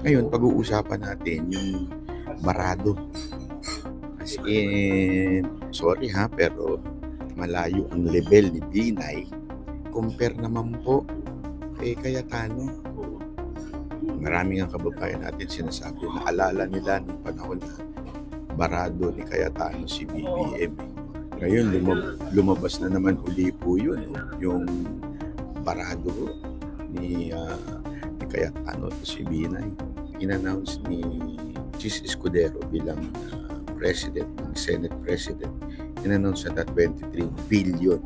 Ngayon, pag-uusapan natin yung barado. As in, sorry ha, pero malayo ang level ni Binay. Compare naman po kay Cayetano. Maraming ang kababayan natin sinasabi na alala nila nung panahon na barado ni Cayetano si BBM. Ngayon, lumabas na naman uli po yun. Yung barado ni Cayetano at si Binay. In-announce ni Chis Escudero bilang president, ng Senate President. In-announce na 23 billion.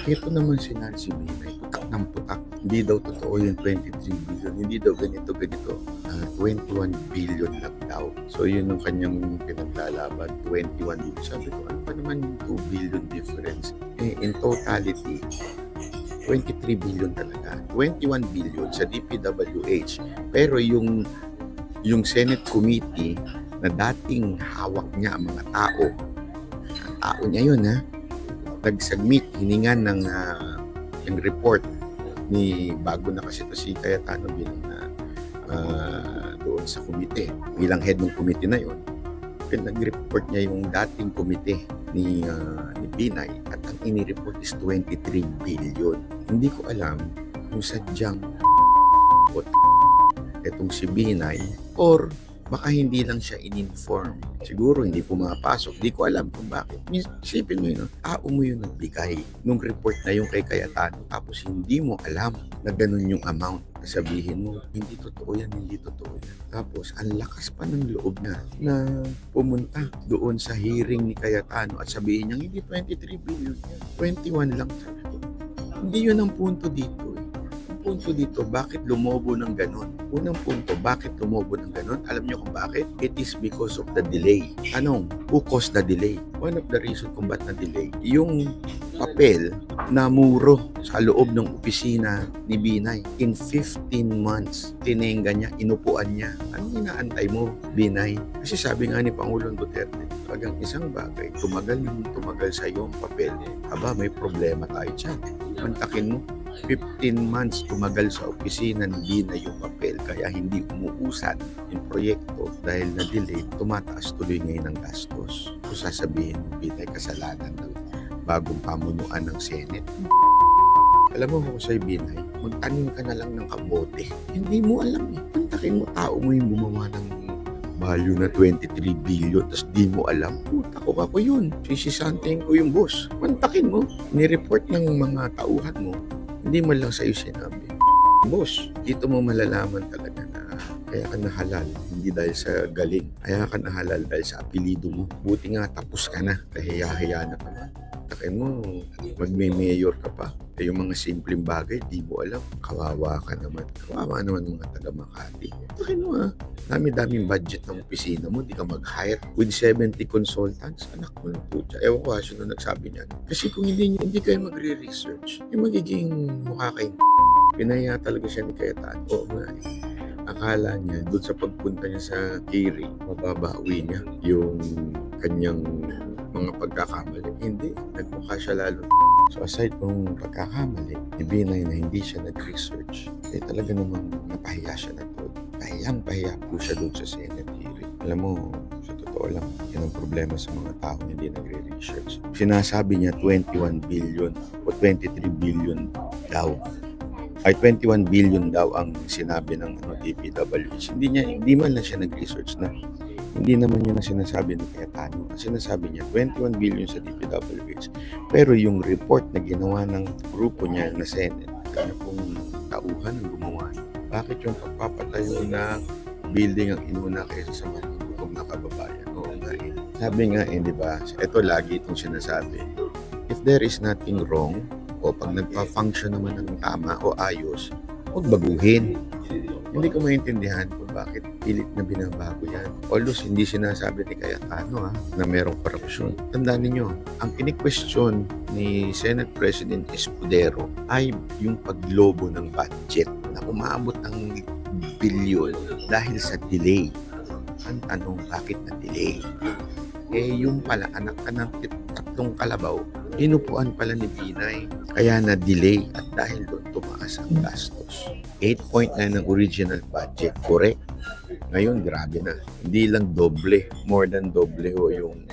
Ito naman si Nancy Binay, putak ng putak. Hindi daw totoo yung 23 billion. Hindi daw ganito. 21 billion lang daw. So yun yung kanyang pinaglalaban. 21 billion. Sabi ko, ano pa naman yung 2 billion difference? In totality, 23 billion talaga. 21 billion sa DPWH. Pero yung Senate Committee na dating hawak niya ang mga tao, ang tao niya yun ha, nag-submit, hiningan ng report ni bago na kasi ito si Cayetano bilang doon sa komite, bilang head ng komite na yun. Nag-report niya yung dating komite ni Binay at ang ini-report is 23 billion. Hindi ko alam kung sadyang etong si Binay or baka hindi lang siya in-inform. Siguro hindi pumapasok. Di ko alam kung bakit. Isipin mo yun, tao mo yun nagbigay nung report na yung kay Cayetano tapos hindi mo alam na ganun yung amount. Sabihin mo, hindi totoo yan. Tapos, ang lakas pa ng loob na pumunta doon sa hearing ni Cayetano at sabihin niya, hindi 23 billion yan. 21 lang. Sabi ko, hindi yun ang punto dito. Punto dito, bakit lumobo ng ganon? Unang punto, bakit lumobo ng ganon? Alam niyo kung bakit? It is because of the delay. Anong? Who caused the delay? One of the reason kung ba't na-delay, yung papel na muro sa loob ng opisina ni Binay. In 15 months, tinengga niya, inupuan niya. Anong inaantay mo, Binay? Kasi sabi nga ni Pangulong Duterte, pagang isang bagay, tumagal sa iyo ang papel, aba, may problema tayo dyan. Mantakin mo, 15 months tumagal sa opisina ni Binay yung papel kaya hindi umuusad yung proyekto dahil na-delay, tumataas tuloy ngayon ang gastos. Kung sasabihin mo, Binay, kasalanan ng bagong pamunuan ng Senate. Alam mo kung sa'yo, Binay, magtanim ka na lang ng kamote. Hindi mo alam eh. Pantakin mo, tao mo yung gumawa ng value na 23 billion tapos di mo alam. Puta ko ako yun. Sisisantayin ko yung boss. Pantakin mo. Ni-report ng mga tauhan mo. Hindi man lang sa'yo sinabi. Boss, dito mo malalaman talaga na kaya ka nahalal. Hindi dahil sa galing. Kaya ka nahalal dahil sa apelido mo. Buti nga tapos ka na. Kahiya-hiya na ka na. Takin mo, magme-mayor ka pa. Eh, yung mga simpleng bagay, di mo alam. Kawawa ka naman. Kawawa naman mga taga Makati. Takin mo ha. Dami-daming budget ng opisina mo. Di ka mag-hire with 70 consultants. Anak mo ng putya. Ewan ko ha, sino nagsabi niyan. Kasi kung hindi kayo magre-research, yung magiging mukha kayong pinaya talaga siya ni Cayetano. Oo nga eh. Akala niya, doon sa pagpunta niya sa hearing, mababawi niya yung kanyang mga pagkakamali. Hindi. Nagmukha siya lalo. So aside kung pagkakamali, ni Binay na hindi siya nag-research, eh talaga namang napahiya siya na doon. Pahiyang-pahiya po siya doon sa Senate hearing. Alam mo, sa totoo lang, yan ang problema sa mga tao na hindi nagre-research. Sinasabi niya 21 billion o 23 billion daw. Ay 21 billion daw ang sinabi ng DPWH. Hindi man lang siya nag-research na. Hindi naman yun ang sinasabi ni Cayetano. Ang sinasabi niya, 21 billion sa DPWH. Pero yung report na ginawa ng grupo niya na Senate, kanya pong tauhan ang gumawa. Bakit yung pagpapatayo na building ang inuna kaysa sa mga gutom na kababayan? Oo nga eh. Sabi nga eh, di ba? Ito lagi itong sinasabi. If there is nothing wrong, o pag nagpa-function naman ng tama o ayos, huwag baguhin. Hindi ko maintindihan kung bakit pilit na binabago yan. Although hindi sinasabi ni Cayetano na merong korupsyon. Tandaan ninyo, ang ini-question ni Senate President Escudero ay yung paglobo ng budget na umaabot ng bilyon dahil sa delay. Ang tanong, bakit na-delay? Eh yung pala, anak ka ng tatlong kalabaw, inupuan pala ni Binay. Kaya na-delay at dahil doon tumaas ang gastos. 8.9 ang original budget, correct? Ngayon, grabe na. Hindi lang doble, more than doble ho yung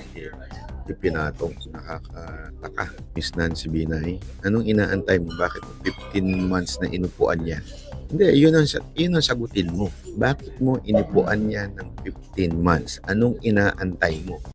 ipinatong. Nakakataka. Miss Nancy Binay, anong inaantay mo? Bakit 15 months na inupuan yan? Hindi, yun ang sagutin mo. Bakit mo inupuan yan ng 15 months? Anong inaantay mo?